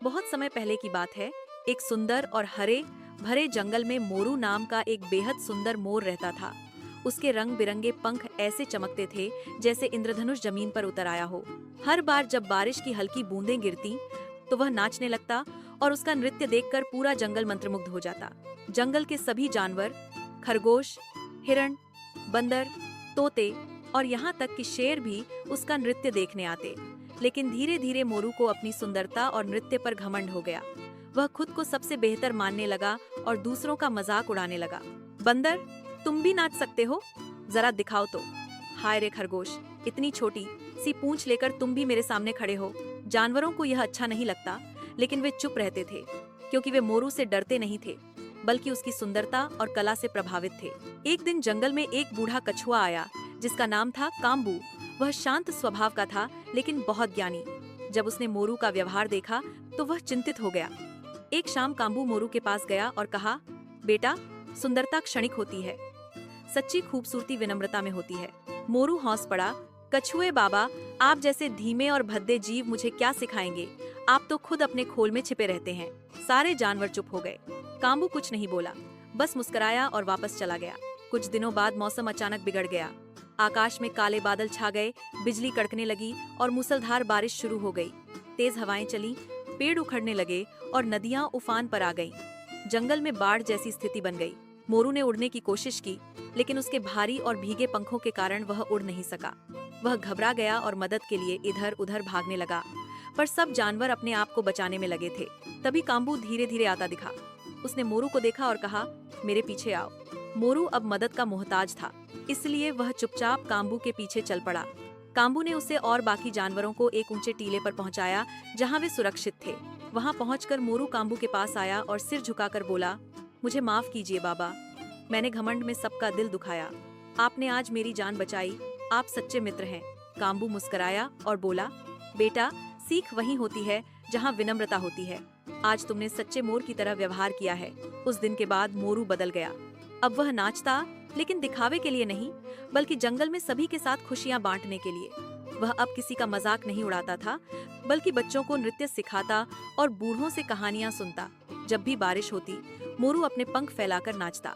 बहुत समय पहले की बात है। एक सुंदर और हरे भरे जंगल में मोरू नाम का एक बेहद सुंदर मोर रहता था। उसके रंग बिरंगे पंख ऐसे चमकते थे जैसे इंद्रधनुष जमीन पर उतर आया हो। हर बार जब बारिश की हल्की बूंदें गिरती तो वह नाचने लगता और उसका नृत्य देखकर पूरा जंगल मंत्रमुग्ध हो जाता। जंगल के सभी जानवर, खरगोश, हिरण, बंदर, तोते और यहाँ तक कि शेर भी उसका नृत्य देखने आते। लेकिन धीरे धीरे मोरू को अपनी सुंदरता और नृत्य पर घमंड हो गया। वह खुद को सबसे बेहतर मानने लगा और दूसरों का मजाक उड़ाने लगा। बंदर, तुम भी नाच सकते हो, जरा दिखाओ तो। हाय रे खरगोश, इतनी छोटी सी पूंछ लेकर तुम भी मेरे सामने खड़े हो। जानवरों को यह अच्छा नहीं लगता, लेकिन वे चुप रहते थे, क्योंकि वे मोरू से डरते नहीं थे, बल्कि उसकी सुंदरता और कला से प्रभावित थे। एक दिन जंगल में एक बूढ़ा कछुआ आया, जिसका नाम था काम्बू। वह शांत स्वभाव का था, लेकिन बहुत ज्ञानी। जब उसने मोरू का व्यवहार देखा तो वह चिंतित हो गया। एक शाम काम्बू मोरू के पास गया और कहा, बेटा, सुंदरता क्षणिक होती है, सच्ची खूबसूरती विनम्रता में होती है। मोरू हौस पड़ा, कछुए बाबा, आप जैसे धीमे और भद्दे जीव मुझे क्या सिखाएंगे? आप तो खुद अपने खोल में छिपे रहते हैं। सारे जानवर चुप हो गए। काम्बू कुछ नहीं बोला, बस मुस्कुराया और वापस चला गया। कुछ दिनों बाद मौसम अचानक बिगड़ गया। आकाश में काले बादल छा गए, बिजली कड़कने लगी और मूसलधार बारिश शुरू हो गई। तेज हवाएं चली, पेड़ उखड़ने लगे और नदियां उफान पर आ गईं। जंगल में बाढ़ जैसी स्थिति बन गई। मोरू ने उड़ने की कोशिश की, लेकिन उसके भारी और भीगे पंखों के कारण वह उड़ नहीं सका। वह घबरा गया और मदद के लिए इधर उधर भागने लगा, पर सब जानवर अपने आप को बचाने में लगे थे। तभी काम्बू धीरे धीरे आता दिखा। उसने मोरू को देखा और कहा, मेरे पीछे आओ। मोरू अब मदद का मोहताज था, इसलिए वह चुपचाप काम्बू के पीछे चल पड़ा। काम्बू ने उसे और बाकी जानवरों को एक ऊंचे टीले पर पहुंचाया, जहां वे सुरक्षित थे। वहां पहुंचकर मोरू काम्बू के पास आया और सिर झुकाकर बोला, मुझे माफ कीजिए बाबा, मैंने घमंड में सबका दिल दुखाया। आपने आज मेरी जान बचाई, आप सच्चे मित्र हैं। काम्बू मुस्कुराया और बोला, बेटा, सीख वहीं होती है जहां विनम्रता होती है। आज तुमने सच्चे मोर की तरह व्यवहार किया है। उस दिन के बाद मोरू बदल गया। अब वह नाचता, लेकिन दिखावे के लिए नहीं, बल्कि जंगल में सभी के साथ खुशियां बांटने के लिए। वह अब किसी का मजाक नहीं उड़ाता था, बल्कि बच्चों को नृत्य सिखाता और बूढ़ों से कहानियां सुनता। जब भी बारिश होती, मोरू अपने पंख फैलाकर नाचता।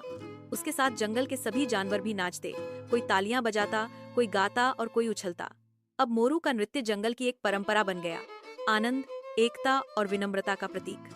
उसके साथ जंगल के सभी जानवर भी नाचते। कोई तालियां बजाता, कोई गाता और कोई उछलता। अब मोरू का नृत्य जंगल की एक परंपरा बन गया, आनंद, एकता और विनम्रता का प्रतीक।